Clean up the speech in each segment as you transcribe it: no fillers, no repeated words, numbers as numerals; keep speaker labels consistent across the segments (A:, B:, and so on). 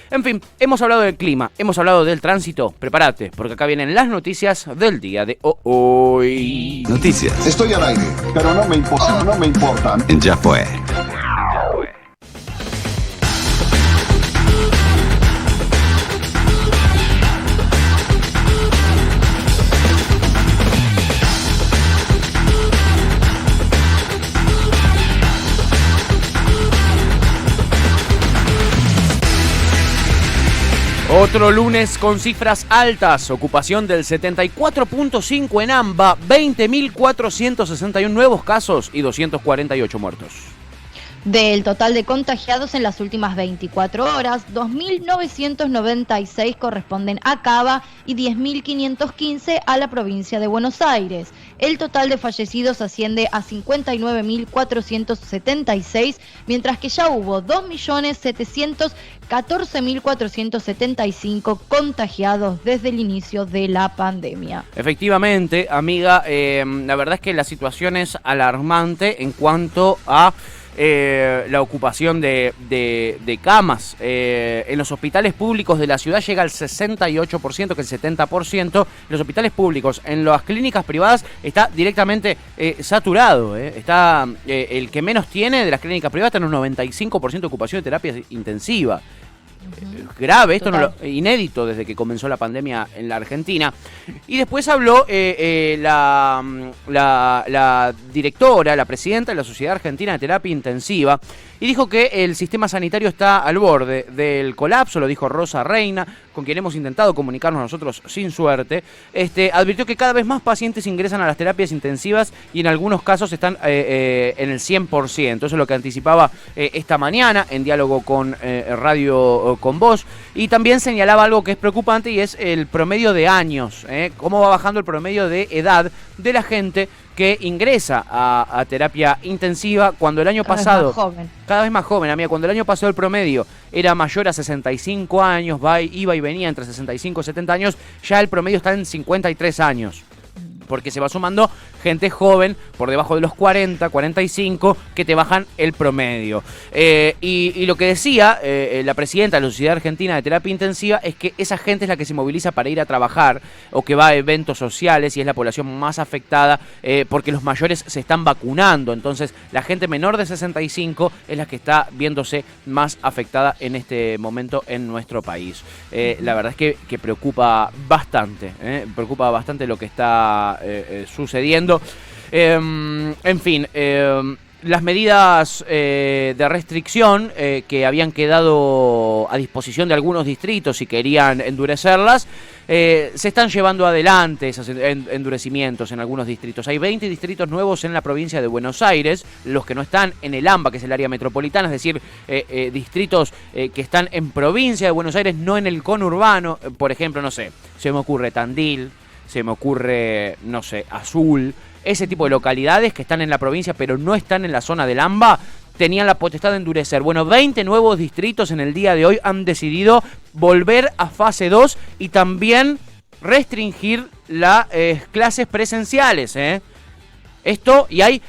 A: En fin, hemos hablado del clima, hemos hablado del tránsito. Prepárate, porque acá vienen las noticias del día de hoy.
B: Noticias.
C: Estoy al aire, pero no me importa, no me importan.
B: Ya fue.
A: Otro lunes con cifras altas, ocupación del 74.5 en AMBA, 20.461 nuevos casos y 248 muertos.
D: Del total de contagiados en las últimas 24 horas, 2.996 corresponden a Cava y 10.515 a la provincia de Buenos Aires. El total de fallecidos asciende a 59.476, mientras que ya hubo 2.714.475 contagiados desde el inicio de la pandemia.
A: Efectivamente, amiga, la verdad es que la situación es alarmante en cuanto a la ocupación de camas. En los hospitales públicos de la ciudad llega al 68%, que el 70%. En los hospitales públicos, en las clínicas privadas está directamente saturado. Está el que menos tiene de las clínicas privadas está en un 95% de ocupación de terapia intensiva. Grave, esto no inédito desde que comenzó la pandemia en la Argentina. Y después habló la directora, la presidenta de la Sociedad Argentina de Terapia Intensiva, y dijo que el sistema sanitario está al borde del colapso. Lo dijo Rosa Reina, con quien hemos intentado comunicarnos nosotros sin suerte. Advirtió que cada vez más pacientes ingresan a las terapias intensivas y en algunos casos están en el 100%. Eso es lo que anticipaba esta mañana en diálogo con Radio Con Vos. Y también señalaba algo que es preocupante, y es el promedio de años, cómo va bajando el promedio de edad de la gente que ingresa a terapia intensiva, cuando el año pasado... Cada vez más joven, amiga. Cuando el año pasado el promedio era mayor a 65 años, iba y venía entre 65 y 70 años, ya el promedio está en 53 años. Porque se va sumando gente joven por debajo de los 40, 45, que te bajan el promedio. Y lo que decía la presidenta de la Sociedad Argentina de Terapia Intensiva es que esa gente es la que se moviliza para ir a trabajar o que va a eventos sociales, y es la población más afectada porque los mayores se están vacunando. Entonces la gente menor de 65 es la que está viéndose más afectada en este momento en nuestro país. La verdad es que preocupa bastante lo que está sucediendo. En fin, las medidas de restricción que habían quedado a disposición de algunos distritos y querían endurecerlas, se están llevando adelante esos endurecimientos en algunos distritos. Hay 20 distritos nuevos en la provincia de Buenos Aires, los que no están en el AMBA, que es el área metropolitana, es decir, distritos que están en provincia de Buenos Aires, no en el conurbano. Por ejemplo, no sé, se me ocurre Tandil, se me ocurre, no sé, Azul, ese tipo de localidades que están en la provincia pero no están en la zona del AMBA, tenían la potestad de endurecer. Bueno, 20 nuevos distritos en el día de hoy han decidido volver a fase 2 y también restringir las clases presenciales, Esto, y hay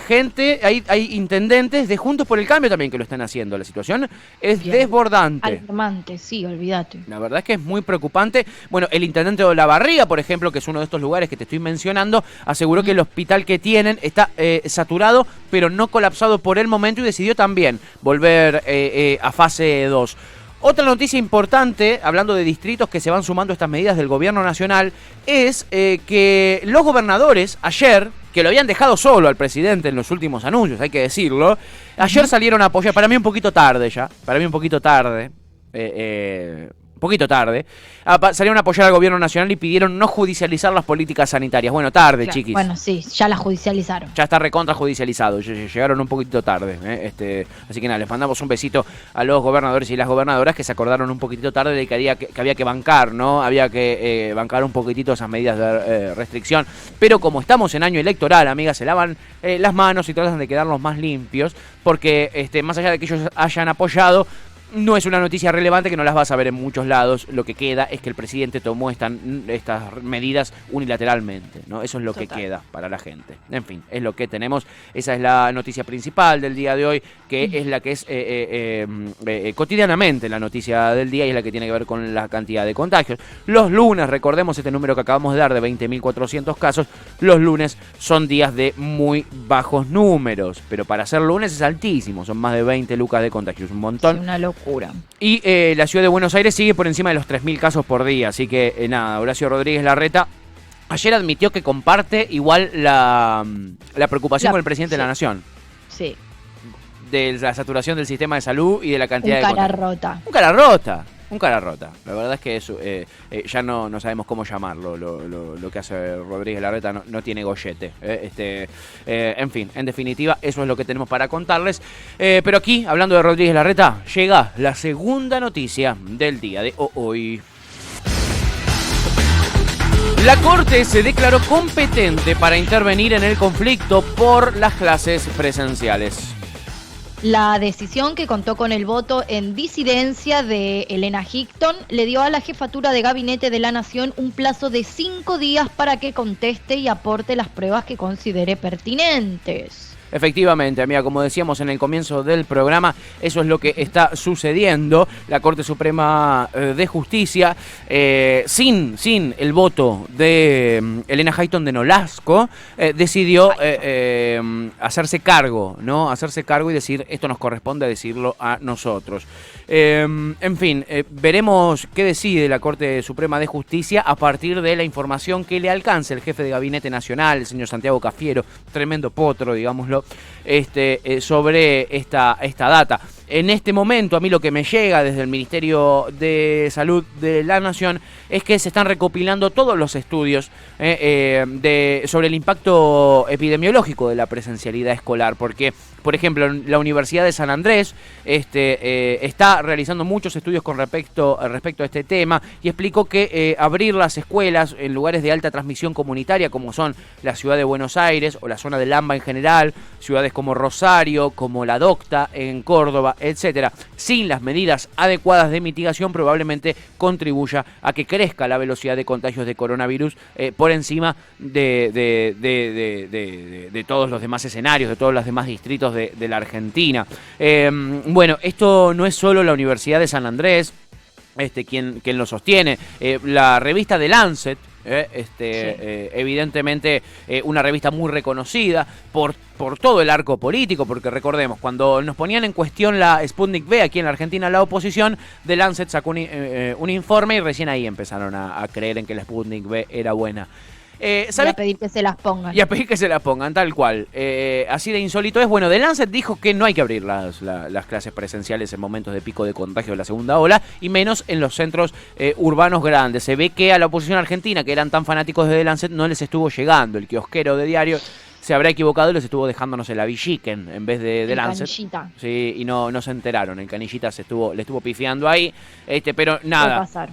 A: gente, hay intendentes de Juntos por el Cambio también que lo están haciendo. La situación es desbordante.
D: Alarmante, sí, olvídate.
A: La verdad es que es muy preocupante. Bueno, el intendente de Olavarría, por ejemplo, que es uno de estos lugares que te estoy mencionando, aseguró que el hospital que tienen está saturado, pero no colapsado por el momento, y decidió también volver a fase 2. Otra noticia importante, hablando de distritos que se van sumando a estas medidas del gobierno nacional, es que los gobernadores ayer, que lo habían dejado solo al presidente en los últimos anuncios, hay que decirlo, ayer salieron a apoyar, para mí un poquito tarde, salieron a apoyar al gobierno nacional y pidieron no judicializar las políticas sanitarias. Bueno, tarde, claro, chiquis.
D: Bueno, sí, ya las judicializaron.
A: Ya está recontra judicializado, llegaron un poquitito tarde. Así que nada, les mandamos un besito a los gobernadores y las gobernadoras que se acordaron un poquitito tarde de que había que bancar, ¿no? Había que bancar un poquitito esas medidas de restricción. Pero como estamos en año electoral, amigas, se lavan las manos y tratan de quedarlos más limpios, porque más allá de que ellos hayan apoyado, No es una noticia relevante que no las vas a ver en muchos lados. Lo que queda es que el presidente tomó estas medidas unilateralmente, ¿no? Eso es lo que queda para la gente. En fin, es lo que tenemos. Esa es la noticia principal del día de hoy, que es la que es cotidianamente la noticia del día y es la que tiene que ver con la cantidad de contagios. Los lunes, recordemos este número que acabamos de dar de 20.400 casos, los lunes son días de muy bajos números, pero para ser lunes es altísimo, son más de 20 lucas de contagios, un montón.
D: Es una locura.
A: Y la ciudad de Buenos Aires sigue por encima de los 3.000 casos por día, así que nada, Horacio Rodríguez Larreta ayer admitió que comparte igual la preocupación con el presidente de la Nación.
D: Sí.
A: De la saturación del sistema de salud y de la cantidad de contagios. Un cara rota. La verdad es que eso, ya no sabemos cómo llamarlo. Lo que hace Rodríguez Larreta no tiene gollete. En fin, en definitiva, eso es lo que tenemos para contarles. Pero aquí, hablando de Rodríguez Larreta, llega la segunda noticia del día de hoy. La Corte se declaró competente para intervenir en el conflicto por las clases presenciales.
D: La decisión, que contó con el voto en disidencia de Elena Hickton, le dio a la jefatura de gabinete de la Nación un plazo de 5 días para que conteste y aporte las pruebas que considere pertinentes.
A: Efectivamente, amiga, como decíamos en el comienzo del programa, eso es lo que está sucediendo. La Corte Suprema de Justicia, sin el voto de Elena Hickton de Nolasco, decidió hacerse cargo, ¿no? Hacerse cargo y decir, esto nos corresponde decirlo a nosotros. En fin, veremos qué decide la Corte Suprema de Justicia a partir de la información que le alcance el jefe de Gabinete Nacional, el señor Santiago Cafiero, tremendo potro, digámoslo, sobre esta data. En este momento, a mí lo que me llega desde el Ministerio de Salud de la Nación es que se están recopilando todos los estudios sobre el impacto epidemiológico de la presencialidad escolar, porque, por ejemplo, la Universidad de San Andrés está realizando muchos estudios con respecto a este tema y explicó que abrir las escuelas en lugares de alta transmisión comunitaria, como son la ciudad de Buenos Aires o la zona del AMBA en general, ciudades como Rosario, como La Docta en Córdoba, etcétera, sin las medidas adecuadas de mitigación, probablemente contribuya a que crezca la velocidad de contagios de coronavirus por encima de todos los demás escenarios, de todos los demás distritos de la Argentina. Bueno, esto no es solo la Universidad de San Andrés quien lo sostiene. La revista The Lancet, evidentemente una revista muy reconocida por todo el arco político, porque recordemos, cuando nos ponían en cuestión la Sputnik V aquí en la Argentina, la oposición, The Lancet sacó un informe y recién ahí empezaron a creer en que la Sputnik V era buena.
D: Y a pedir que se las pongan.
A: Y a pedir que se las pongan, tal cual. Así de insólito es. Bueno, The Lancet dijo que no hay que abrir las clases presenciales en momentos de pico de contagio de la segunda ola, y menos en los centros urbanos grandes. Se ve que a la oposición argentina, que eran tan fanáticos de The Lancet, no les estuvo llegando. El kiosquero de diario se habrá equivocado y los estuvo dejándonos en la Villiquen en vez de The Lancet. Canillita. Sí, y no se enteraron. El Canillita le estuvo pifiando ahí. Pero nada.
D: Puede pasar.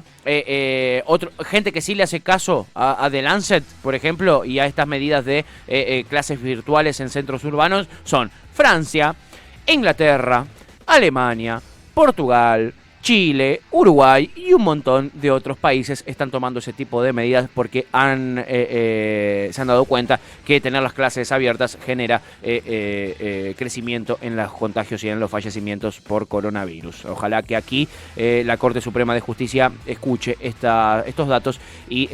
A: Gente que sí le hace caso a The Lancet, por ejemplo, y a estas medidas de clases virtuales en centros urbanos son Francia, Inglaterra, Alemania, Portugal, Chile, Uruguay y un montón de otros países están tomando ese tipo de medidas porque se han dado cuenta que tener las clases abiertas genera crecimiento en los contagios y en los fallecimientos por coronavirus. Ojalá que aquí la Corte Suprema de Justicia escuche estos datos y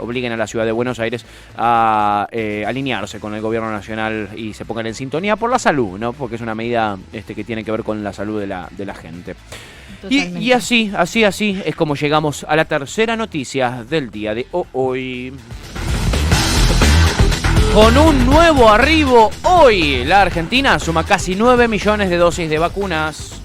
A: obliguen a la ciudad de Buenos Aires a alinearse con el gobierno nacional y se pongan en sintonía por la salud, ¿no? Porque es una medida que tiene que ver con la salud de la gente. Y así es como llegamos a la tercera noticia del día de hoy. Con un nuevo arribo, hoy la Argentina suma casi 9 millones de dosis de vacunas.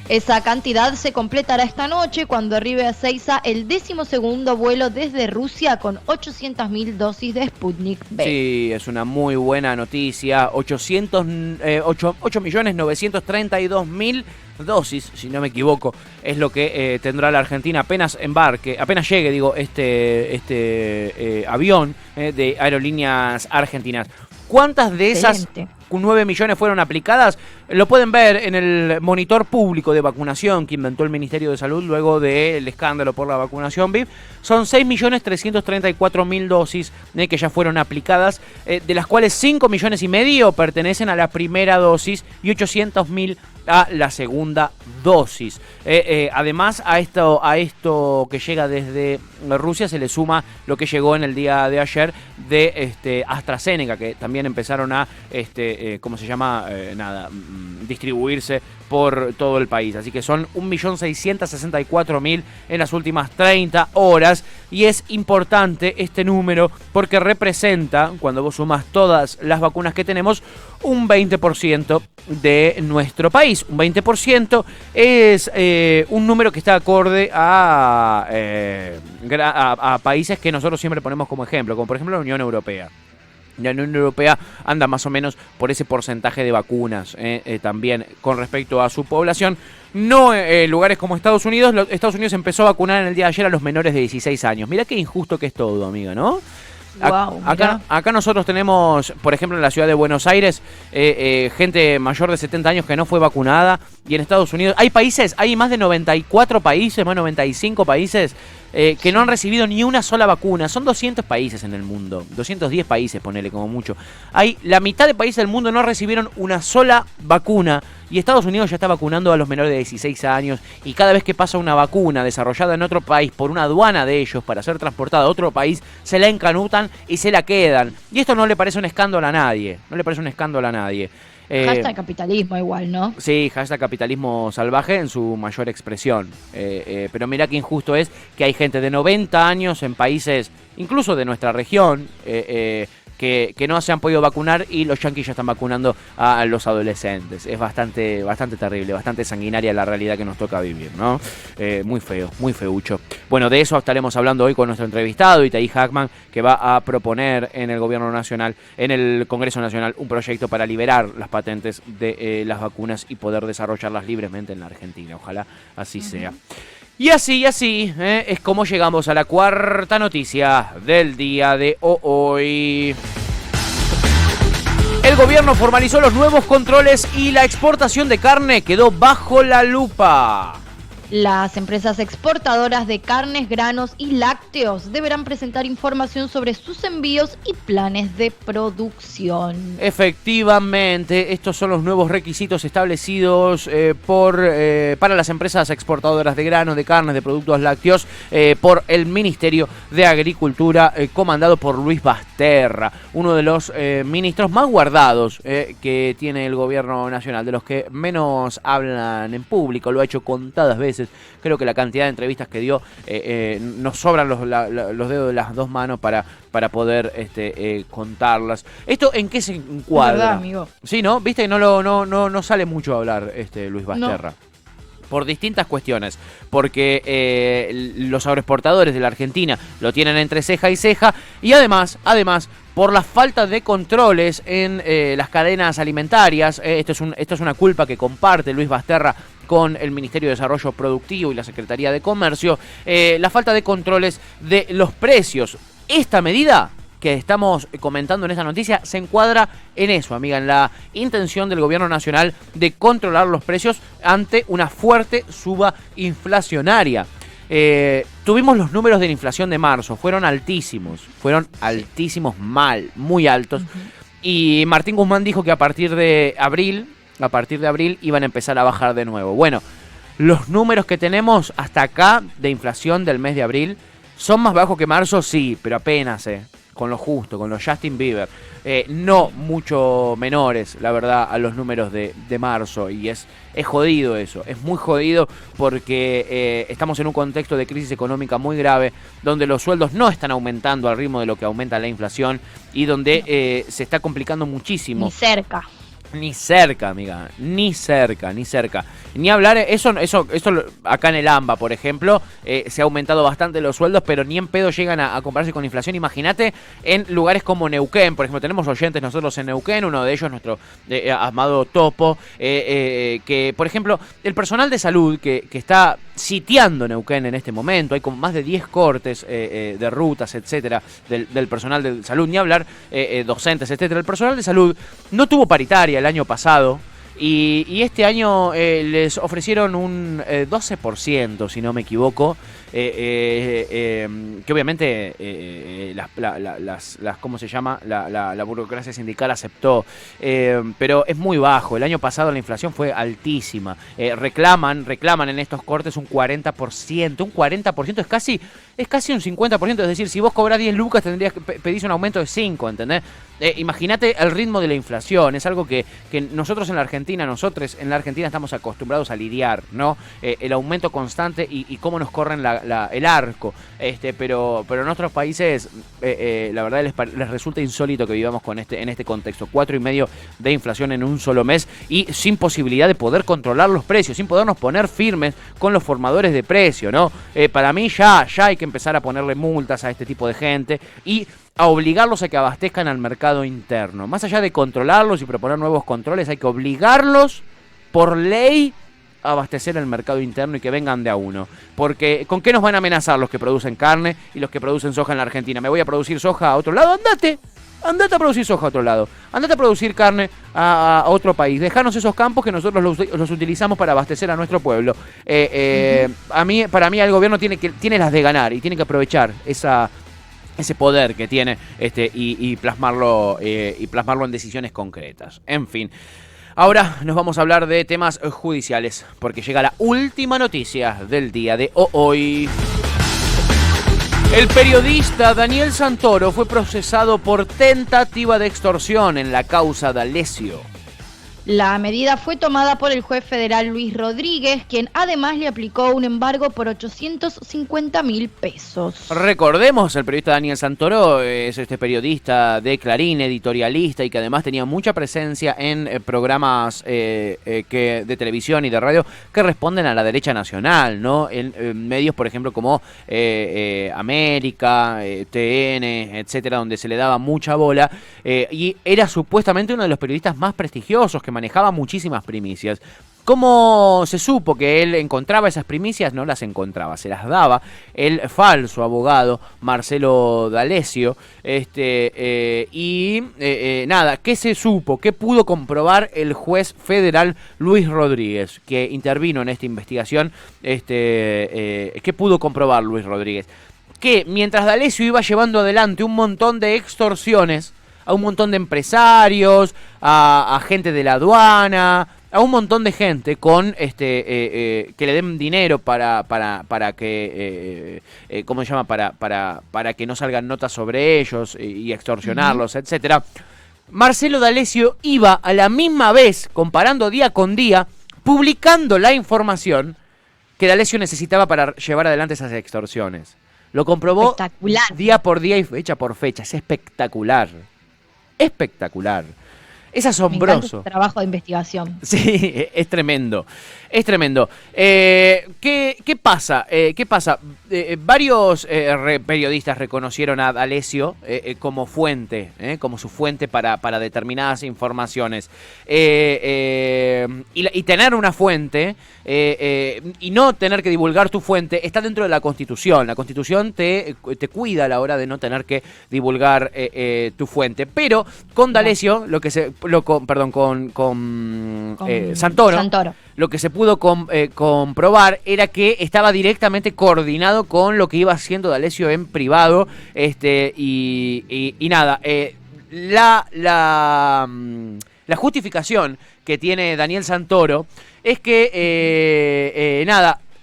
D: Esa cantidad se completará esta noche cuando arribe a Ezeiza el 12º vuelo desde Rusia con 800.000 dosis de Sputnik V.
A: Sí, es una muy buena noticia. 8.932.000 dosis, si no me equivoco, es lo que tendrá la Argentina apenas llegue, este avión de Aerolíneas Argentinas. ¿Cuántas de esas 9 millones fueron aplicadas. Lo pueden ver en el monitor público de vacunación que inventó el Ministerio de Salud luego del escándalo por la vacunación VIP. Son 6.334.000 dosis que ya fueron aplicadas, de las cuales 5,5 millones pertenecen a la primera dosis y 800.000 a la segunda dosis. Además, a esto que llega desde Rusia se le suma lo que llegó en el día de ayer de AstraZeneca, que también empezaron a distribuirse por todo el país. Así que son 1.664.000 en las últimas 30 horas. Y es importante este número porque representa, cuando vos sumas todas las vacunas que tenemos, un 20% de nuestro país. Un 20% es un número que está acorde a países que nosotros siempre ponemos como ejemplo, como por ejemplo la Unión Europea. La Unión Europea anda más o menos por ese porcentaje de vacunas también con respecto a su población. No lugares como Estados Unidos. Estados Unidos empezó a vacunar en el día de ayer a los menores de 16 años. Mirá qué injusto que es todo, amiga, ¿no?
D: Wow,
A: acá nosotros tenemos, por ejemplo, en la ciudad de Buenos Aires, gente mayor de 70 años que no fue vacunada. Y en Estados Unidos hay más de 94 países, más de 95 países que no han recibido ni una sola vacuna. Son 200 países en el mundo, 210 países, ponele como mucho. La mitad de países del mundo no recibieron una sola vacuna. Y Estados Unidos ya está vacunando a los menores de 16 años. Y cada vez que pasa una vacuna desarrollada en otro país por una aduana de ellos para ser transportada a otro país, se la encanutan y se la quedan. Y esto no le parece un escándalo a nadie.
D: Hashtag capitalismo igual, ¿no?
A: Sí, hashtag capitalismo salvaje en su mayor expresión. Pero mirá qué injusto es que hay gente de 90 años en países, incluso de nuestra región, que no se han podido vacunar y los yanquis ya están vacunando a los adolescentes. Es bastante terrible, bastante sanguinaria la realidad que nos toca vivir, ¿no? Muy feo, muy feucho. Bueno, de eso estaremos hablando hoy con nuestro entrevistado, Itaí Hackman, que va a proponer en el Gobierno Nacional, en el Congreso Nacional, un proyecto para liberar las patentes de las vacunas y poder desarrollarlas libremente en la Argentina. Ojalá así sea. Y así es como llegamos a la cuarta noticia del día de hoy. El gobierno formalizó los nuevos controles y la exportación de carne quedó bajo la lupa.
D: Las empresas exportadoras de carnes, granos y lácteos deberán presentar información sobre sus envíos y planes de producción.
A: Efectivamente, estos son los nuevos requisitos establecidos para las empresas exportadoras de granos, de carnes, de productos lácteos por el Ministerio de Agricultura, comandado por Luis Basterra, uno de los ministros más guardados que tiene el gobierno nacional, de los que menos hablan en público. Lo ha hecho contadas veces. Creo que la cantidad de entrevistas que dio, nos sobran los dedos de las dos manos para poder contarlas. ¿Esto en qué se encuadra?
D: Es verdad, amigo.
A: Sí, ¿no? Viste que no sale mucho a hablar Luis Basterra. No. Por distintas cuestiones, porque los agroexportadores de la Argentina lo tienen entre ceja y ceja, y además, por la falta de controles en las cadenas alimentarias. Esto es una culpa que comparte Luis Basterra con el Ministerio de Desarrollo Productivo y la Secretaría de Comercio, la falta de controles de los precios. Esta medida que estamos comentando en esta noticia se encuadra en eso, amiga, en la intención del gobierno nacional de controlar los precios ante una fuerte suba inflacionaria. Tuvimos los números de la inflación de marzo, fueron altísimos, mal, muy altos. Y Martín Guzmán dijo que a partir de abril iban a empezar a bajar de nuevo. Bueno, los números que tenemos hasta acá de inflación del mes de abril son más bajos que marzo, sí, pero apenas, con lo justo, con los Justin Bieber. No mucho menores, la verdad, a los números de marzo. Y es jodido eso, es muy jodido porque estamos en un contexto de crisis económica muy grave, donde los sueldos no están aumentando al ritmo de lo que aumenta la inflación y donde se está complicando muchísimo. Ni cerca, amiga, ni cerca. Ni hablar, eso acá en el AMBA, por ejemplo, se ha aumentado bastante los sueldos, pero ni en pedo llegan a compararse con inflación. Imagínate en lugares como Neuquén, por ejemplo, tenemos oyentes nosotros en Neuquén, uno de ellos, nuestro amado Topo, que, por ejemplo, el personal de salud que está sitiando Neuquén en este momento. Hay como más de 10 cortes de rutas, etcétera, del personal de salud, ni hablar, docentes, etcétera. El personal de salud no tuvo paritaria el año pasado. Y este año les ofrecieron un 12%, si no me equivoco, que obviamente ¿cómo se llama? La burocracia sindical aceptó, pero es muy bajo. El año pasado la inflación fue altísima. Reclaman en estos cortes un 40%. Un 40% es casi un 50%. Es decir, si vos cobrás 10 lucas tendrías que pedir un aumento de 5, ¿entendés? Imagínate el ritmo de la inflación. Es algo que nosotros en la Argentina estamos acostumbrados a lidiar, ¿no? El aumento constante y cómo nos corren el arco. Pero en otros países, la verdad les resulta insólito que vivamos en este contexto. 4,5% de inflación en un solo mes y sin posibilidad de poder controlar los precios, sin podernos poner firmes con los formadores de precio, ¿no? Para mí ya hay que empezar a ponerle multas a este tipo de gente y a obligarlos a que abastezcan al mercado interno. Más allá de controlarlos y proponer nuevos controles, hay que obligarlos por ley a abastecer el mercado interno y que vengan de a uno. Porque ¿con qué nos van a amenazar los que producen carne y los que producen soja en la Argentina? ¿Me voy a producir soja a otro lado? Andate a producir soja a otro lado. Andate a producir carne a otro país. Dejanos esos campos que nosotros los utilizamos para abastecer a nuestro pueblo. Para mí el gobierno tiene las de ganar y tiene que aprovechar ese poder que tiene y plasmarlo en decisiones concretas. En fin. Ahora nos vamos a hablar de temas judiciales, porque llega la última noticia del día de hoy. El periodista Daniel Santoro fue procesado por tentativa de extorsión en la causa D'Alessio.
D: La medida fue tomada por el juez federal Luis Rodríguez, quien además le aplicó un embargo por 850.000 pesos.
A: Recordemos, el periodista Daniel Santoro es periodista de Clarín, editorialista y que además tenía mucha presencia en programas de televisión y de radio que responden a la derecha nacional, ¿no? En medios, por ejemplo, como América, TN, etcétera, donde se le daba mucha bola y era supuestamente uno de los periodistas más prestigiosos que manejaba muchísimas primicias. ¿Cómo se supo que él encontraba esas primicias? No las encontraba, se las daba el falso abogado Marcelo D'Alessio. Nada, ¿qué se supo? ¿Qué pudo comprobar el juez federal Luis Rodríguez, que intervino en esta investigación? ¿Qué pudo comprobar Luis Rodríguez? Que mientras D'Alessio iba llevando adelante un montón de extorsiones a un montón de empresarios, a gente de la aduana, a un montón de gente con que le den dinero para que ¿cómo se llama? Para que no salgan notas sobre ellos y extorsionarlos, etcétera. Marcelo D'Alessio iba a la misma vez, comparando día con día, publicando la información que D'Alessio necesitaba para llevar adelante esas extorsiones. Lo comprobó día por día y fecha por fecha. Es espectacular. Espectacular. Es asombroso.
D: Me encanta ese trabajo de investigación.
A: Sí, es tremendo. Es tremendo. ¿Qué pasa? Varios periodistas reconocieron a D'Alessio como fuente, como su fuente para determinadas informaciones. Y tener una fuente y no tener que divulgar tu fuente está dentro de la Constitución. La Constitución te cuida a la hora de no tener que divulgar tu fuente. Pero con D'Alessio, con Santoro, lo que se pudo comprobar era que estaba directamente coordinado con lo que iba haciendo D'Alessio en privado. La justificación que tiene Daniel Santoro es que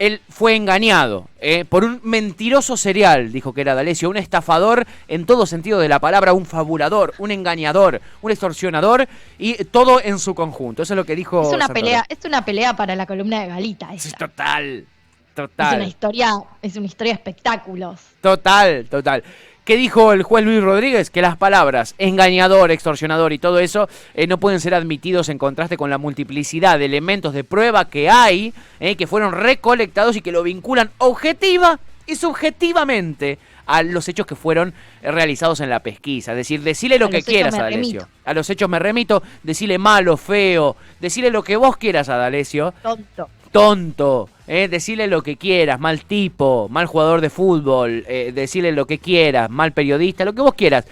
A: él fue engañado por un mentiroso serial, dijo que era D'Alessio, un estafador en todo sentido de la palabra, un fabulador, un engañador, un extorsionador y todo en su conjunto. Eso es lo que dijo Santoro.
D: Es una pelea para la columna de Galita. Esa.
A: Es total.
D: Es una historia de espectáculos.
A: Total. ¿Qué dijo el juez Luis Rodríguez? Que las palabras engañador, extorsionador y todo eso no pueden ser admitidos en contraste con la multiplicidad de elementos de prueba que hay, que fueron recolectados y que lo vinculan objetiva y subjetivamente a los hechos que fueron realizados en la pesquisa. Es decir, decile lo que quieras a D'Alessio. A los hechos me remito, decile malo, feo, decile lo que vos quieras a D'Alessio.
D: Tonto.
A: Decirle lo que quieras, mal tipo, mal jugador de fútbol, decirle lo que quieras, mal periodista, lo que vos quieras.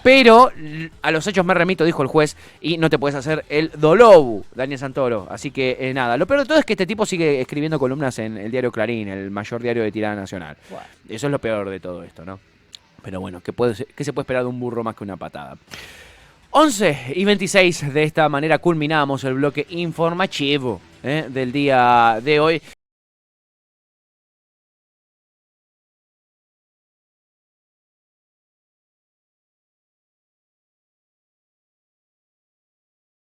A: Pero a los hechos me remito, dijo el juez, y no te puedes hacer el dolobu, Daniel Santoro. Así que nada, lo peor de todo es que este tipo sigue escribiendo columnas en el diario Clarín, el mayor diario de tirada nacional. Wow. Eso es lo peor de todo esto, ¿no? Pero bueno, ¿qué se puede esperar de un burro más que una patada? 11:26, de esta manera culminamos el bloque informativo del día de hoy.